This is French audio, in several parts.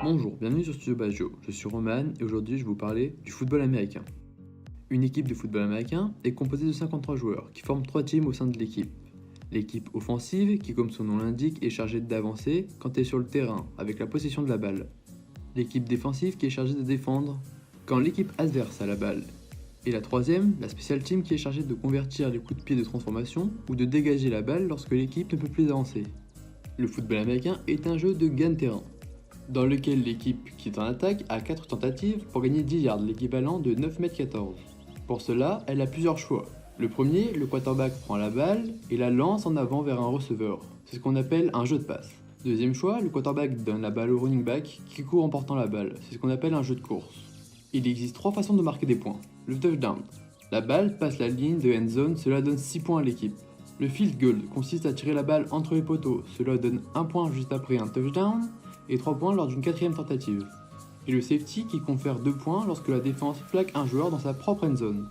Bonjour, bienvenue sur Studio Baggio, je suis Roman et aujourd'hui je vais vous parler du football américain. Une équipe de football américain est composée de 53 joueurs qui forment 3 teams au sein de l'équipe. L'équipe offensive, qui comme son nom l'indique, est chargée d'avancer quand elle est sur le terrain avec la possession de la balle. L'équipe défensive qui est chargée de défendre quand l'équipe adverse a la balle. Et la troisième, la special team qui est chargée de convertir les coups de pied de transformation ou de dégager la balle lorsque l'équipe ne peut plus avancer. Le football américain est un jeu de gain-terrain, dans lequel l'équipe qui est en attaque a 4 tentatives pour gagner 10 yards, l'équivalent de 9,14 m. Pour cela, elle a plusieurs choix. Le premier, le quarterback prend la balle et la lance en avant vers un receveur. C'est ce qu'on appelle un jeu de passe. Deuxième choix, le quarterback donne la balle au running back qui court en portant la balle. C'est ce qu'on appelle un jeu de course. Il existe 3 façons de marquer des points. Le touchdown. La balle passe la ligne de end zone, cela donne 6 points à l'équipe. Le field goal consiste à tirer la balle entre les poteaux, cela donne 1 point juste après un touchdown et 3 points lors d'une 4ème tentative. Et le safety qui confère 2 points lorsque la défense plaque un joueur dans sa propre end zone.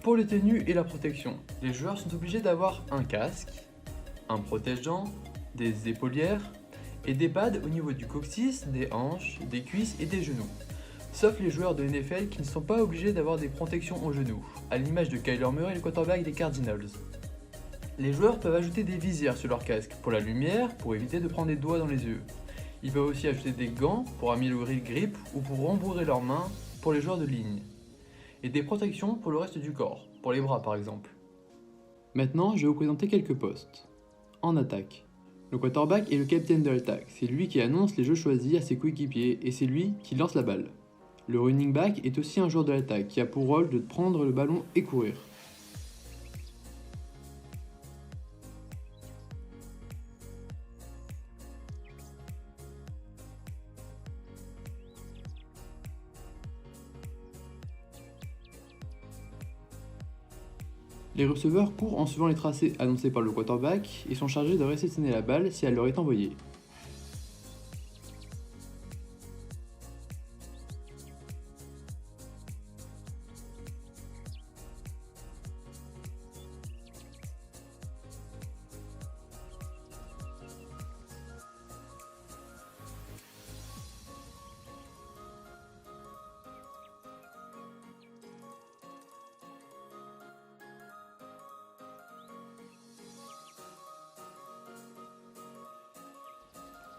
Pour les tenues et la protection, les joueurs sont obligés d'avoir un casque, un protège-dents, des épaulières et des pads au niveau du coccyx, des hanches, des cuisses et des genoux. Sauf les joueurs de NFL qui ne sont pas obligés d'avoir des protections aux genoux, à l'image de Kyler Murray, le quarterback des Cardinals. Les joueurs peuvent ajouter des visières sur leur casque pour la lumière, pour éviter de prendre des doigts dans les yeux. Ils peuvent aussi ajouter des gants pour améliorer le grip ou pour rembourrer leurs mains pour les joueurs de ligne. Et des protections pour le reste du corps, pour les bras par exemple. Maintenant, je vais vous présenter quelques postes. En attaque. Le quarterback est le capitaine de l'attaque, c'est lui qui annonce les jeux choisis à ses coéquipiers et c'est lui qui lance la balle. Le running back est aussi un joueur de l'attaque qui a pour rôle de prendre le ballon et courir. Les receveurs courent en suivant les tracés annoncés par le quarterback et sont chargés de réceptionner la balle si elle leur est envoyée.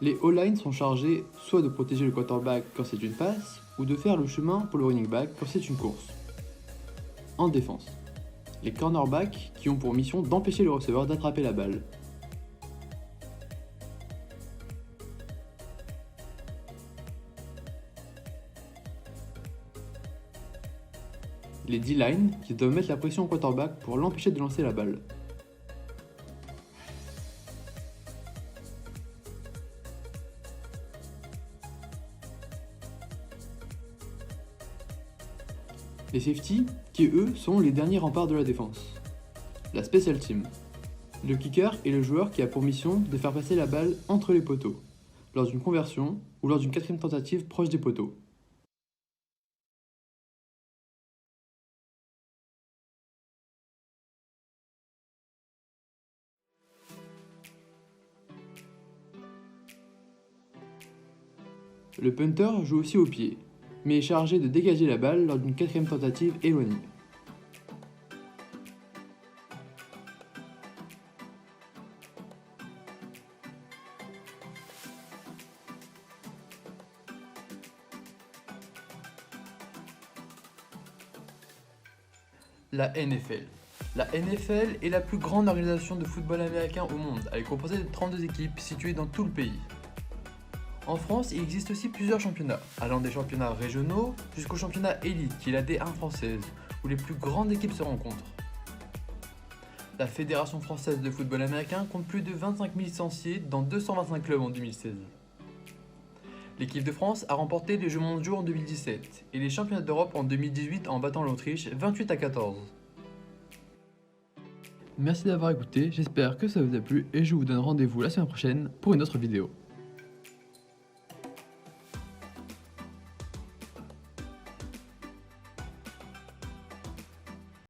Les O-line sont chargés soit de protéger le quarterback quand c'est une passe, ou de faire le chemin pour le running back quand c'est une course. En défense, les cornerbacks qui ont pour mission d'empêcher le receveur d'attraper la balle. Les D-line qui doivent mettre la pression au quarterback pour l'empêcher de lancer la balle. Les safety, qui eux sont les derniers remparts de la défense. La special team. Le kicker est le joueur qui a pour mission de faire passer la balle entre les poteaux, lors d'une conversion ou lors d'une 4ème tentative proche des poteaux. Le punter joue aussi au pied, mais est chargé de dégager la balle lors d'une 4ème tentative éloignée. La NFL. La NFL est la plus grande organisation de football américain au monde. Elle est composée de 32 équipes situées dans tout le pays. En France, il existe aussi plusieurs championnats, allant des championnats régionaux jusqu'au championnat élite, qui est la D1 française, où les plus grandes équipes se rencontrent. La Fédération française de football américain compte plus de 25 000 licenciés dans 225 clubs en 2016. L'équipe de France a remporté les Jeux mondiaux en 2017 et les championnats d'Europe en 2018 en battant l'Autriche 28-14. Merci d'avoir écouté, j'espère que ça vous a plu et je vous donne rendez-vous la semaine prochaine pour une autre vidéo.